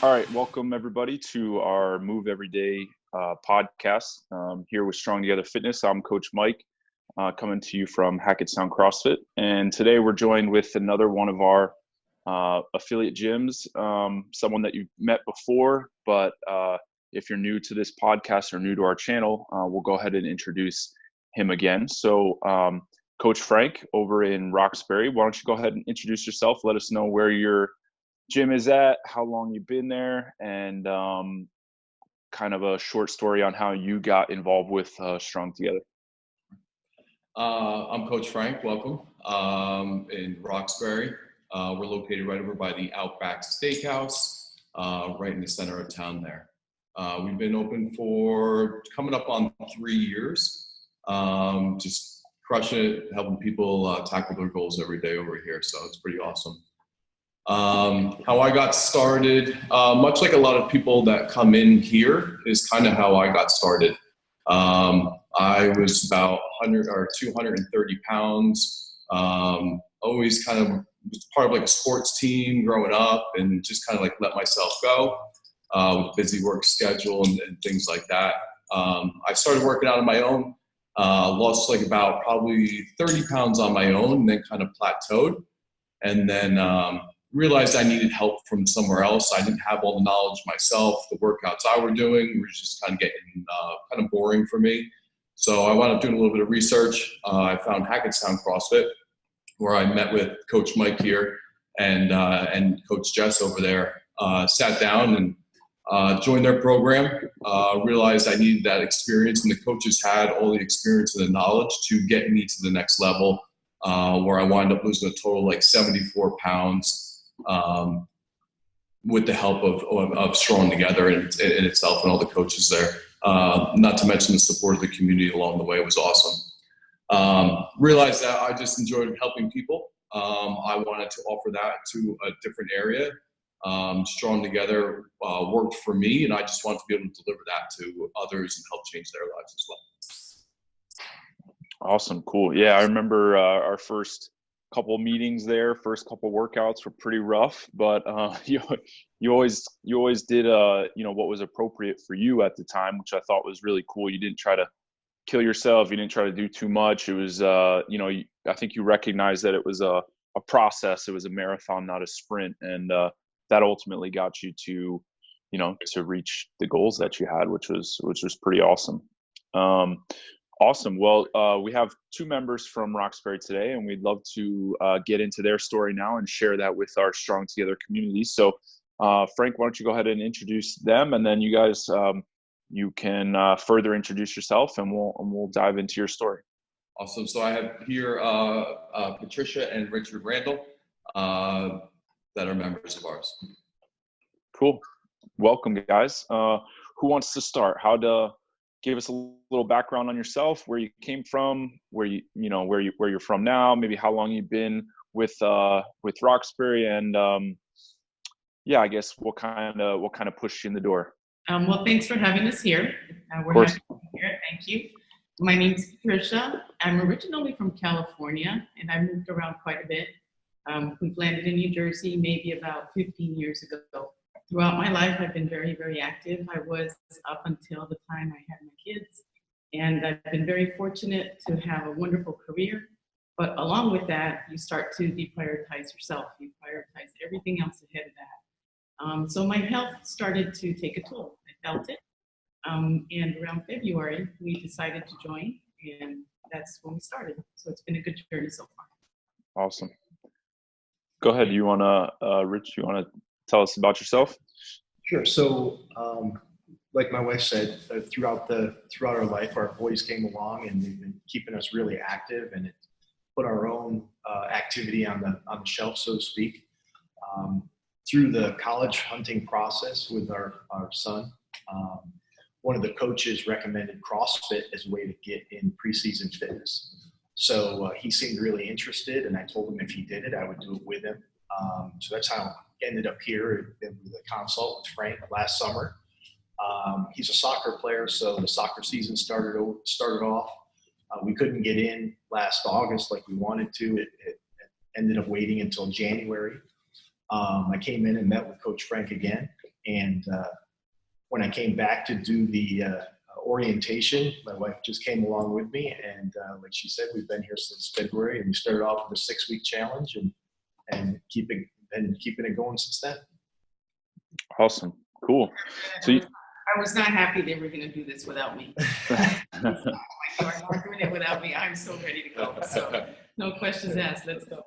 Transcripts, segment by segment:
All right, welcome everybody to our Move Everyday podcast here with Strong Together Fitness. I'm Coach Mike, coming to you from Hackettstown CrossFit, and today we're joined with another one of our affiliate gyms, someone that you've met before, but if you're new to this podcast or new to our channel, we'll go ahead and introduce him again. So, Coach Frank over in Roxbury, why don't you go ahead and introduce yourself? Let us know where your gym is at, how long you've been there, and kind of a short story on how you got involved with Strong Together. I'm Coach Frank. Welcome. In Roxbury. We're located right over by the Outback Steakhouse, right in the center of town there. We've been open for coming up on 3 years. Just crushing it, helping people tackle their goals every day over here. So it's pretty awesome. How I got started, much like a lot of people that come in here, is kind of how I got started. I was about 100 or 230 pounds, always kind of was part of like a sports team growing up, and just kind of like let myself go with busy work schedule and things like that. I started working out on my own, lost like about probably 30 pounds on my own, and then kind of plateaued. And then realized I needed help from somewhere else. I didn't have all the knowledge myself. The workouts I were doing were just kind of getting kind of boring for me. So I wound up doing a little bit of research. I found Hackettstown CrossFit, where I met with Coach Mike here and Coach Jess over there. Sat down and joined their program. Realized I needed that experience, and the coaches had all the experience and the knowledge to get me to the next level, where I wound up losing a total like 74 pounds. With the help of Strong Together in itself and all the coaches there. Not to mention the support of the community along the way. It was awesome. Realized that I just enjoyed helping people. I wanted to offer that to a different area. Strong Together worked for me, and I just wanted to be able to deliver that to others and help change their lives as well. Awesome, cool. Yeah, I remember our first couple meetings there. First couple workouts were pretty rough, but you always did what was appropriate for you at the time, which I thought was really cool. You didn't try to kill yourself. You didn't try to do too much. It was I think you recognized that it was a process. It was a marathon, not a sprint, and that ultimately got you to reach the goals that you had, which was pretty awesome. Awesome. Well, we have two members from Roxbury today, and we'd love to get into their story now and share that with our Strong Together community. So, Frank, why don't you go ahead and introduce them, and then you guys, you can further introduce yourself, and we'll dive into your story. Awesome. So I have here Patricia and Richard Randall that are members of ours. Cool. Welcome, guys. Who wants to start? Give us a little background on yourself, where you came from, where you're from now, maybe how long you've been with Roxbury, and I guess what kind of pushed you in the door. Well, thanks for having us here. We're happy to be here. Thank you. My name's Patricia. I'm originally from California, and I moved around quite a bit. We've landed in New Jersey maybe about 15 years ago. Throughout my life, I've been very, very active. I was up until the time I had my kids, and I've been very fortunate to have a wonderful career. But along with that, you start to deprioritize yourself. You prioritize everything else ahead of that. So my health started to take a toll. I felt it. And around February, we decided to join, and that's when we started. So it's been a good journey so far. Awesome. Go ahead. Rich, you want to tell us about yourself? Sure. So, like my wife said, throughout our life, our boys came along and they've been keeping us really active, and it put our own activity on the shelf, so to speak. Through the college hunting process with our son, one of the coaches recommended CrossFit as a way to get in preseason fitness. So he seemed really interested, and I told him if he did it, I would do it with him. So that's how I ended up here with a consult with Frank last summer. He's a soccer player, so the soccer season started off. We couldn't get in last August like we wanted to. It ended up waiting until January. I came in and met with Coach Frank again, And when I came back to do the orientation, my wife just came along with me, and like she said, we've been here since February, and we started off with a 6-week challenge, and keeping it going since then. Awesome. Cool. So I was not happy they were going to do this without me. They are doing it without me. I'm so ready to go. So no questions asked. Let's go.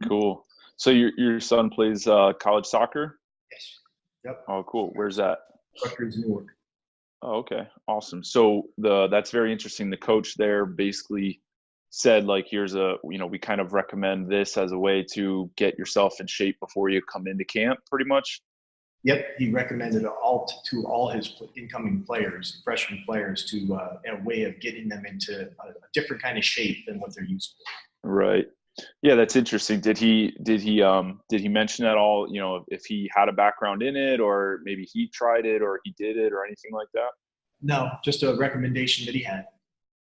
Cool. So your son plays college soccer? Yes. Yep. Oh, cool. Where's that? Rutgers, Newark. Oh, okay. Awesome. So that's very interesting. The coach there basically said, like, here's we kind of recommend this as a way to get yourself in shape before you come into camp, pretty much. Yep, he recommended to all his incoming players, freshman players, to a way of getting them into a different kind of shape than what they're used to. Right. Yeah, that's interesting. Did he mention at all, if he had a background in it, or maybe he tried it, or he did it, or anything like that? No, just a recommendation that he had.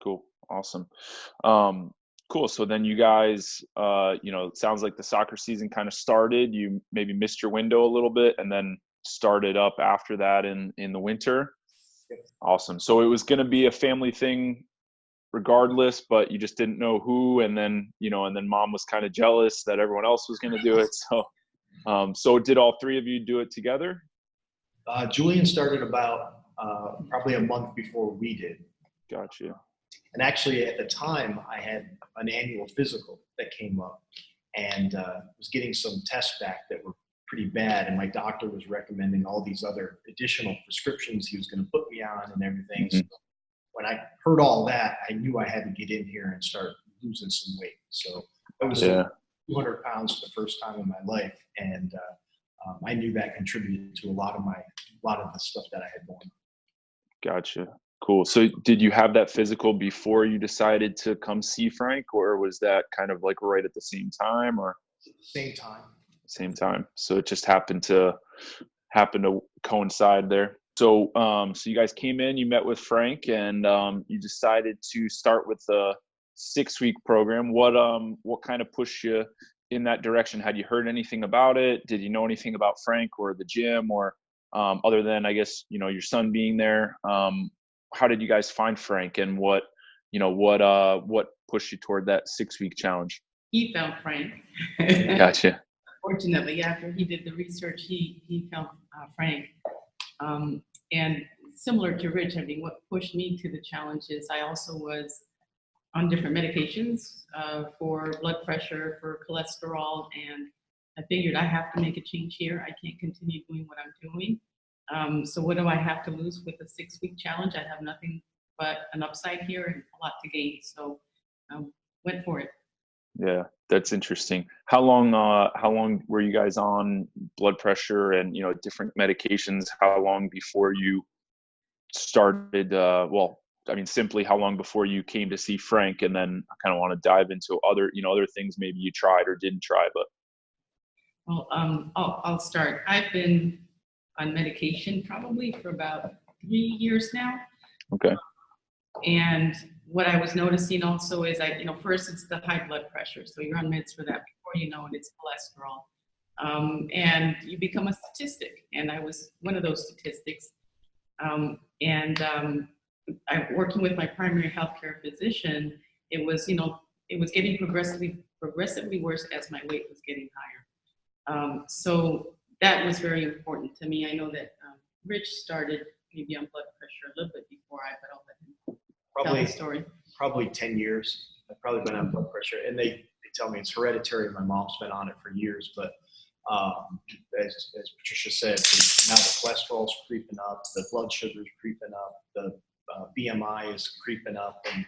Cool. Awesome. Cool. So then you guys, it sounds like the soccer season kind of started. You maybe missed your window a little bit, and then started up after that in the winter. Yep. Awesome. So it was going to be a family thing regardless, but you just didn't know who, and then mom was kind of jealous that everyone else was going to do it. So did all three of you do it together? Julian started about probably a month before we did. Gotcha. And actually, at the time, I had an annual physical that came up, and was getting some tests back that were pretty bad. And my doctor was recommending all these other additional prescriptions he was going to put me on and everything. Mm-hmm. So when I heard all that, I knew I had to get in here and start losing some weight. So I was 200 pounds for the first time in my life, and I knew that contributed to a lot of the stuff that I had going on. Gotcha. Cool. So did you have that physical before you decided to come see Frank, or was that kind of like right at the same time, or? Same time. Same time. So it just happened to coincide there. So so you guys came in, you met with Frank, and you decided to start with the 6-week program. What kind of pushed you in that direction? Had you heard anything about it? Did you know anything about Frank or the gym, or other than, I guess, your son being there? How did you guys find Frank, and what pushed you toward that 6-week challenge? He found Frank. Gotcha. Fortunately, after he did the research, he found Frank. And similar to Rich, I mean, what pushed me to the challenge is I also was on different medications for blood pressure, for cholesterol, and I figured I have to make a change here. I can't continue doing what I'm doing. So what do I have to lose with a 6-week challenge? I have nothing but an upside here and a lot to gain. So went for it. Yeah, that's interesting. How long were you guys on blood pressure and different medications? How long before you started? Simply how long before you came to see Frank? And then I kind of want to dive into other things maybe you tried or didn't try. But well, I'll start. I've been on medication probably for about 3 years now. Okay. And what I was noticing also is first it's the high blood pressure. So you're on meds for that before you know it, it's cholesterol. And you become a statistic. And I was one of those statistics. I'm working with my primary healthcare physician. It was getting progressively worse as my weight was getting higher. So that was very important to me. I know that Rich started maybe on blood pressure a little bit before but I'll let him tell the story. Probably 10 years. I've probably been on blood pressure, and they tell me it's hereditary. My mom's been on it for years, but as Patricia said, now the cholesterol's creeping up, the blood sugar's creeping up, the BMI is creeping up, and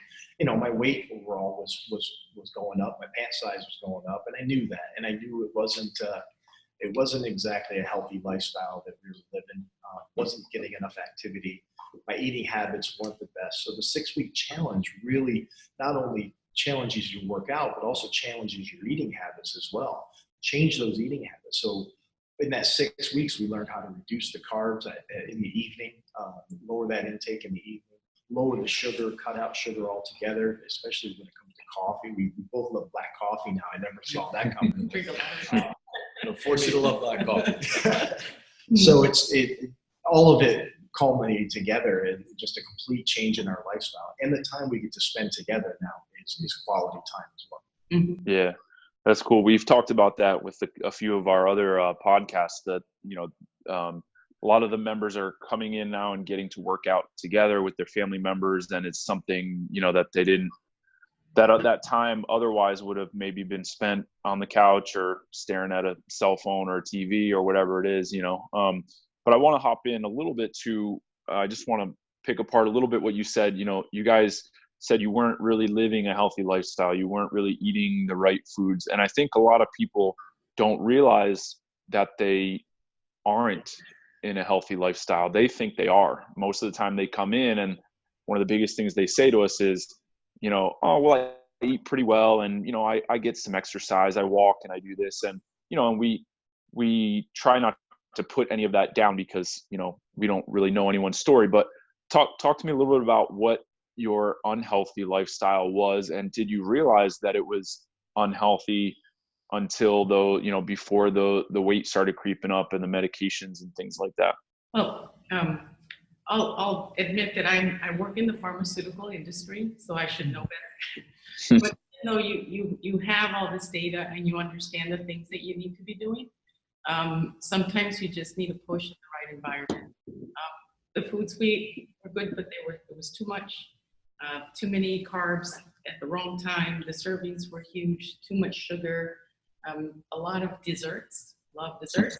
my weight overall was going up. My pant size was going up, and I knew that, and I knew it wasn't exactly a healthy lifestyle that we were living. Wasn't getting enough activity. My eating habits weren't the best. So the 6-week challenge really not only challenges your workout, but also challenges your eating habits as well. Change those eating habits. So in that 6 weeks, we learned how to reduce the carbs in the evening, lower that intake in the evening, lower the sugar, cut out sugar altogether, especially when it comes to coffee. We both love black coffee now. I never saw that coming. Force you to love black coffee. So all of it culminated together in just a complete change in our lifestyle. And the time we get to spend together now is quality time as well. Mhm. Yeah, that's cool. We've talked about that with a few of our other podcasts that, a lot of the members are coming in now and getting to work out together with their family members. And it's something, that they didn't, that time otherwise would have maybe been spent on the couch or staring at a cell phone or a TV or whatever it is, but I want to hop in a little bit to, I just want to pick apart a little bit what you said. You guys said you weren't really living a healthy lifestyle. You weren't really eating the right foods. And I think a lot of people don't realize that they aren't in a healthy lifestyle. They think they are. Most of the time they come in, and one of the biggest things they say to us is, oh, well, I eat pretty well, and, I get some exercise, I walk and I do this. And, and we try not to put any of that down because, we don't really know anyone's story. But talk to me a little bit about what your unhealthy lifestyle was, and did you realize that it was unhealthy until before the weight started creeping up and the medications and things like that? Well, I'll admit that I work in the pharmaceutical industry, so I should know better. But you have all this data and you understand the things that you need to be doing. Sometimes you just need to push in the right environment. The foods we ate were good, but it was too much, too many carbs at the wrong time. The servings were huge, too much sugar, a lot of desserts. Love desserts.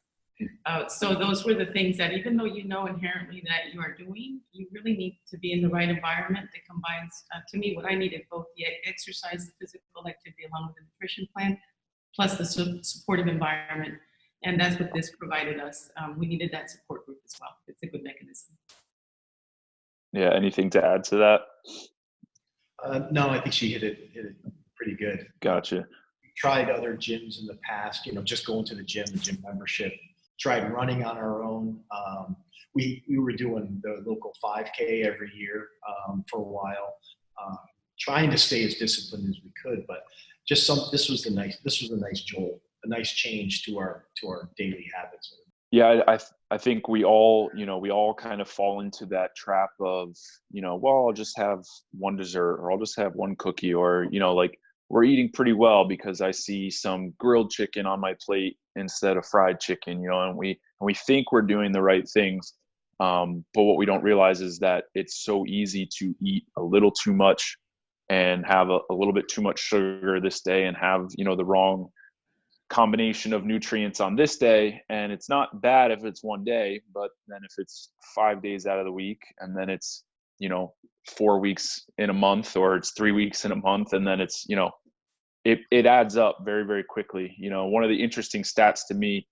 So those were the things that, even though you know inherently that you are doing, you really need to be in the right environment that combines, to me, what I needed, both the exercise, the physical activity, along with the nutrition plan, plus the supportive environment. And that's what this provided us. We needed that support group as well. It's a good mechanism. Yeah. Anything to add to that? No, I think she hit it pretty good. Gotcha. Tried other gyms in the past, just going to the gym membership, tried running on our own. We were doing the local 5K every year for a while, trying to stay as disciplined as we could, but this was a nice jolt, a nice change to our daily habits. Yeah, I think we all kind of fall into that trap of, well, I'll just have one dessert, or I'll just have one cookie, or, like, we're eating pretty well because I see some grilled chicken on my plate instead of fried chicken, and we think we're doing the right things. But what we don't realize is that it's so easy to eat a little too much and have a little bit too much sugar this day and have, the wrong combination of nutrients on this day. And it's not bad if it's one day, but then if it's 5 days out of the week, and then it's, 4 weeks in a month, or it's 3 weeks in a month, and then it's, it adds up very, very quickly. One of the interesting stats to me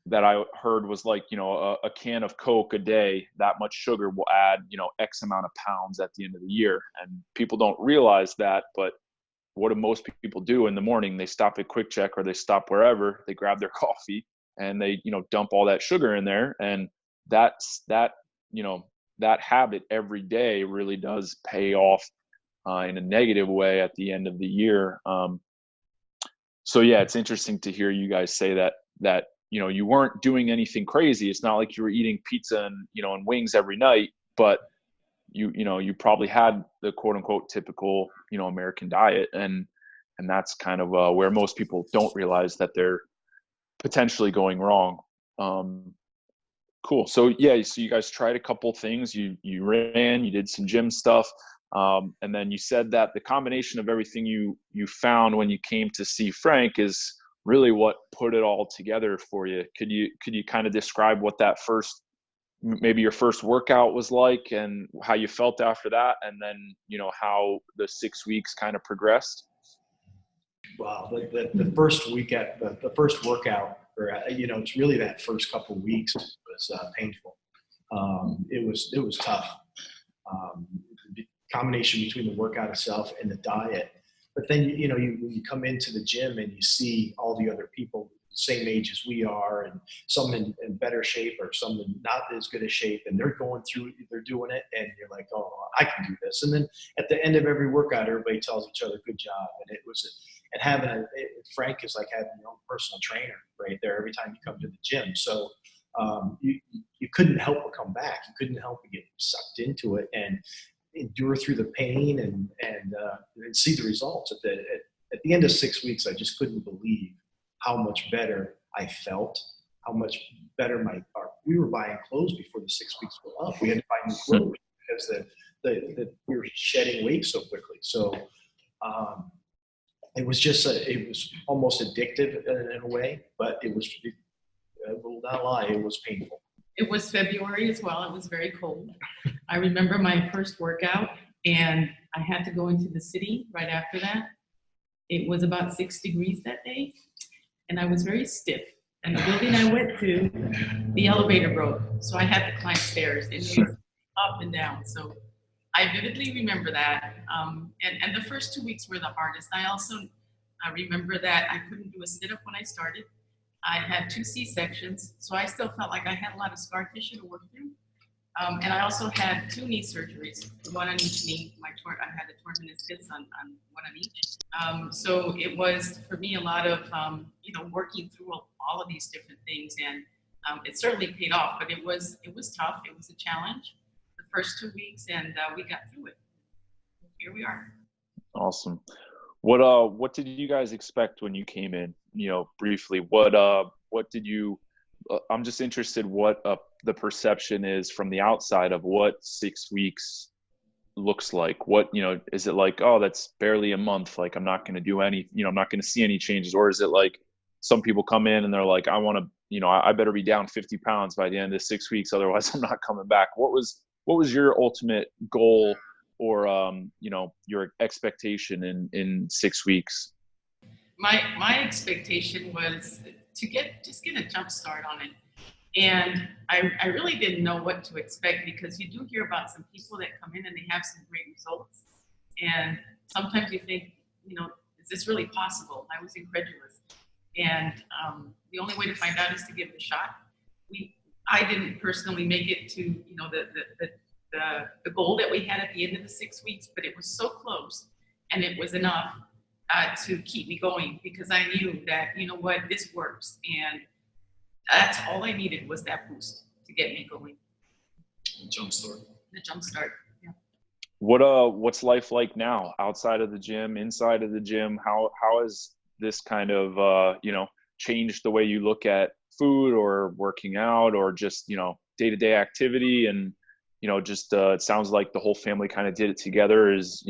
that I heard was like, a can of Coke a day, that much sugar will add, X amount of pounds at the end of the year. And people don't realize that, but what do most people do in the morning? They stop at Quick Check, or they stop wherever, they grab their coffee, and they, dump all that sugar in there. And that habit every day really does pay off in a negative way at the end of the year. So yeah, it's interesting to hear you guys say that you weren't doing anything crazy. It's not like you were eating pizza and and wings every night, but you probably had the quote unquote typical American diet, and that's kind of where most people don't realize that they're potentially going wrong. Cool. So yeah, so you guys tried a couple things. You ran, you did some gym stuff. And then you said that the combination of everything you found when you came to see Frank is really what put it all together for you. Could you kind of describe what that maybe your first workout was like, and how you felt after that, and then how the 6 weeks kind of progressed? Wow, the first week the first workout, or it's really that first couple of weeks was painful. It was tough. The combination between the workout itself and the diet. But then you come into the gym and you see all the other people the same age as we are, and some in better shape, or some in not as good a shape, and they're doing it, and you're like, oh, I can do this. And then at the end of every workout, everybody tells each other, good job. And having Frank is like having your own personal trainer right there every time you come to the gym. So you couldn't help but come back. You couldn't help but get sucked into it and endure through the pain and see the results. At the end of 6 weeks, I just couldn't believe how much better I felt, how much better we were buying clothes before the 6 weeks were up. We had to buy new clothes because we were shedding weight so quickly. So it was just it was almost addictive in a way, but I will not lie, it was painful. It was February as well. It was very cold. I remember my first workout, and I had to go into the city right after that. It was about 6 degrees that day, and I was very stiff. And the building I went to, the elevator broke, so I had to climb stairs and up and down. So I vividly remember that. And the first 2 weeks were the hardest. I remember that I couldn't do a sit-up when I started. I had 2 C-sections, so I still felt like I had a lot of scar tissue to work through. And I also had 2 knee surgeries, one on each knee. I had a torn meniscus on one on each. So it was, for me, a lot of, working through all of these different things. And it certainly paid off, but it was tough. It was a challenge the first 2 weeks, and we got through it. Here we are. Awesome. What did you guys expect when you came in? Briefly, what did you? I'm just interested what the perception is from the outside of what 6 weeks looks like. What is it like? Oh, that's barely a month. Like I'm not going to do any. I'm not going to see any changes. Or is it like some people come in and they're like, I want to. I better be down 50 pounds by the end of 6 weeks, otherwise I'm not coming back. What was your ultimate goal? Or your expectation in 6 weeks? My expectation was to get a jump start on it, and I really didn't know what to expect, because you do hear about some people that come in and they have some great results, and sometimes you think, is this really possible? I was incredulous, and the only way to find out is to give it a shot. I didn't personally make it to the goal that we had at the end of the 6 weeks, but it was so close, and it was enough to keep me going, because I knew that, this works, and that's all I needed was that boost to get me going. The jump start. Yeah. What's life like now, outside of the gym, inside of the gym? How has this kind of changed the way you look at food or working out, or just day-to-day activity? And it sounds like the whole family kind of did it together. Is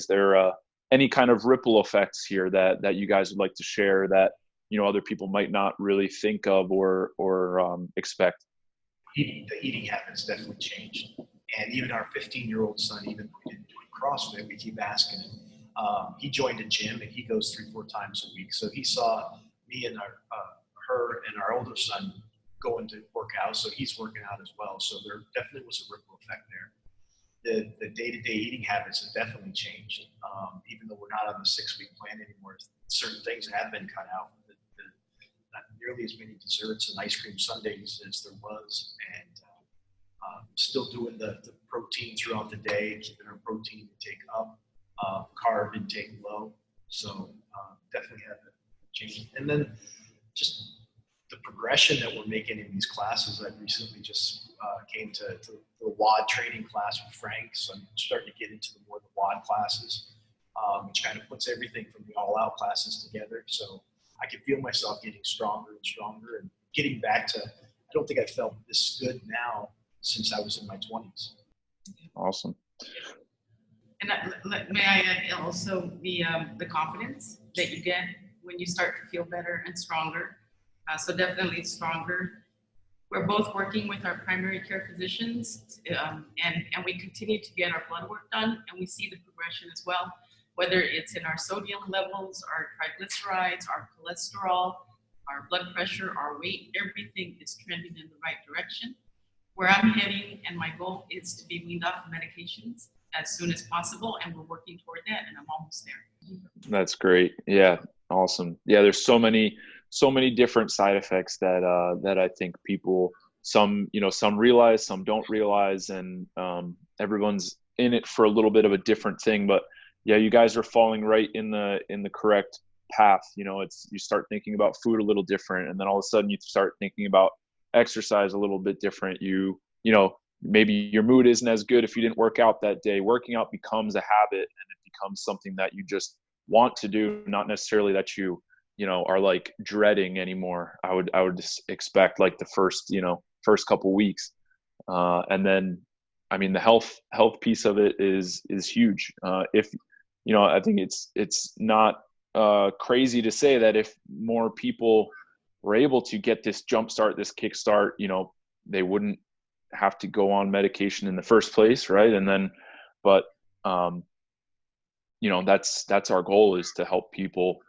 there any kind of ripple effects here that you guys would like to share that, other people might not really think of or expect? The eating habits definitely changed. And even our 15-year-old son, even though he didn't do CrossFit, we keep asking him. He joined a gym and he goes 3-4 times a week. So he saw me and her and our older son going to work out, so he's working out as well. So there definitely was a ripple effect there. The day-to-day eating habits have definitely changed. Even though we're not on the 6-week plan anymore, certain things have been cut out. Not nearly as many desserts and ice cream sundaes as there was, and still doing the protein throughout the day, keeping our protein intake up, carb intake low. So definitely have changed. And then just the progression that we're making in these classes. I've recently just came to the WOD training class with Frank, so I'm starting to get into the WOD classes, which kind of puts everything from the all-out classes together. So I can feel myself getting stronger and stronger, and getting back to, I don't think I felt this good now since I was in my 20s. Awesome. And may I add also the confidence that you get when you start to feel better and stronger. So definitely stronger. We're both working with our primary care physicians, and we continue to get our blood work done, and we see the progression as well, whether it's in our sodium levels, our triglycerides, our cholesterol, our blood pressure, our weight. Everything is trending in the right direction. Where I'm heading, and my goal is to be weaned off medications as soon as possible, and we're working toward that, and I'm almost there. That's great. Yeah, awesome. Yeah, there's so many different side effects that I think people, some realize, some don't realize, and everyone's in it for a little bit of a different thing. But yeah, you guys are falling right in the correct path. You start thinking about food a little different, and then all of a sudden you start thinking about exercise a little bit different. You know, maybe your mood isn't as good if you didn't work out that day. Working out becomes a habit, and it becomes something that you just want to do, not necessarily that you know, are like dreading anymore. I would just expect like the first couple weeks. And then, I mean, the health piece of it is huge. If, you know, I think it's not crazy to say that if more people were able to get this jump start, this kick start, you know, they wouldn't have to go on medication in the first place, right? And then, but you know, that's our goal, is to help people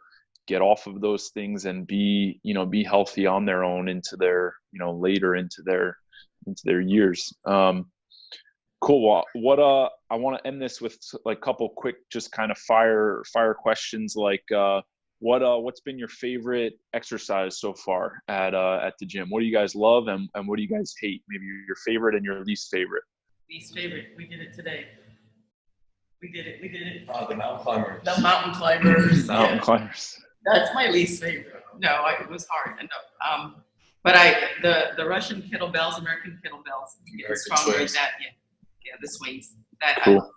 get off of those things and be healthy on their own into their, you know, later into their years. Cool. Well, what I want to end this with like a couple quick, just kind of fire questions. Like, what's been your favorite exercise so far at the gym? What do you guys love, and what do you guys hate? Maybe your favorite and your least favorite. Least favorite. We did it today. We did it. The mountain climbers. The mountain climbers. Mountain climbers. That's my least favorite. No, it was hard. No. But the Russian kettlebells, American kettlebells, get stronger at that. Yeah, the swings. That cool.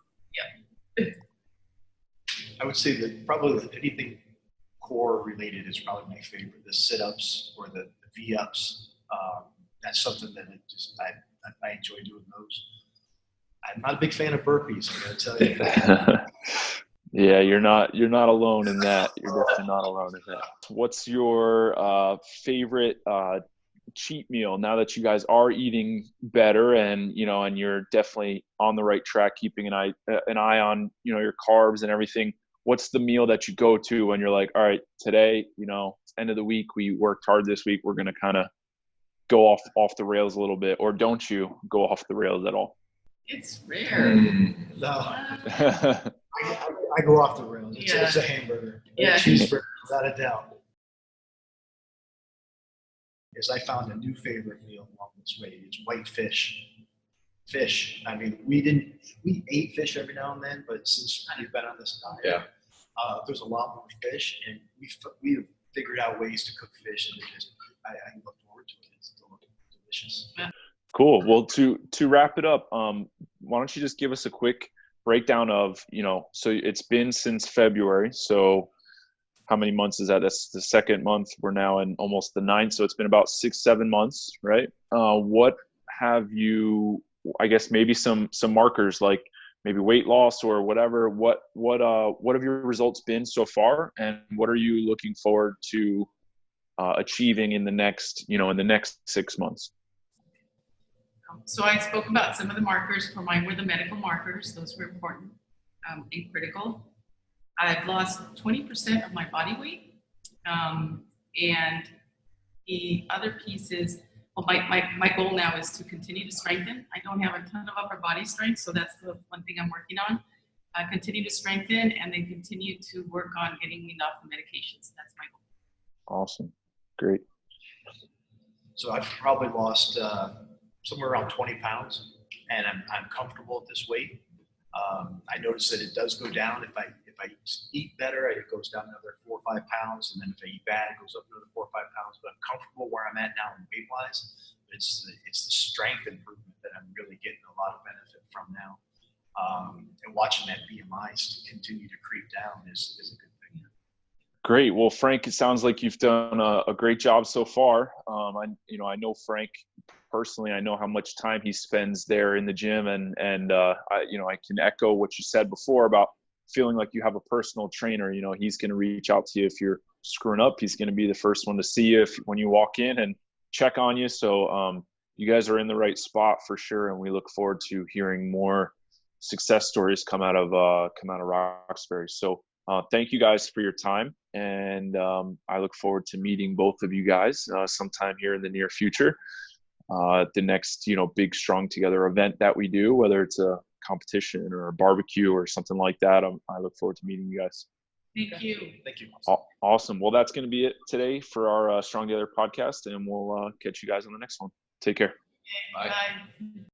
I would say that probably anything core related is probably my favorite. The sit-ups or the V-ups. That's something that I enjoy doing those. I'm not a big fan of burpees, I'm going to tell you. Yeah, you're not alone in that. You're definitely not alone in that. What's your favorite cheat meal now that you guys are eating better, and you know, and you're definitely on the right track, keeping an eye on, you know, your carbs and everything? What's the meal that you go to when you're like, all right, today, you know, it's end of the week, we worked hard this week, we're going to kind of go off the rails a little bit? Or don't you go off the rails at all? It's rare. No. I go off the rails. It's a hamburger. Yeah. A cheeseburger, without a doubt. Is I found a new favorite meal along this way. It's white fish. Fish. I mean, we ate fish every now and then, but since we've been on this diet, there's a lot more fish, and we've figured out ways to cook fish, and I look forward to it. It's delicious. Yeah. Cool. Well, to wrap it up, why don't you just give us a quick breakdown of, you know, so it's been since February. So how many months is that? That's the second month. We're now in almost the 9th. So it's been about 6-7 months, right? What have you, I guess maybe some markers, like maybe weight loss or whatever. What have your results been so far, and what are you looking forward to achieving in the next 6 months? So I spoke about some of the markers. For mine were the medical markers. Those were important and critical. I've lost 20% of my body weight. And the other piece is, well, my goal now is to continue to strengthen. I don't have a ton of upper body strength, so that's the one thing I'm working on. Continue to strengthen, and then continue to work on getting enough medications. That's my goal. Awesome. Great. So I've probably lost somewhere around 20 pounds, and I'm comfortable at this weight. I notice that it does go down if I eat better. It goes down another 4 or 5 pounds, and then if I eat bad, it goes up another 4 or 5 pounds. But I'm comfortable where I'm at now in weight wise. It's the strength improvement that I'm really getting a lot of benefit from now, and watching that BMI continue to creep down is a good thing. Great. Well, Frank, it sounds like you've done a great job so far. I know Frank personally. I know how much time he spends there in the gym, and I can echo what you said before about feeling like you have a personal trainer. You know, he's going to reach out to you if you're screwing up. He's going to be the first one to see you when you walk in and check on you. So you guys are in the right spot for sure, and we look forward to hearing more success stories come out of Roxbury. So thank you guys for your time, and I look forward to meeting both of you guys sometime here in the near future. The next, big Strong Together event that we do, whether it's a competition or a barbecue or something like that. I look forward to meeting you guys. Thank you. Thank you. Awesome. Well, that's going to be it today for our Strong Together podcast, and we'll catch you guys on the next one. Take care. Bye. Bye.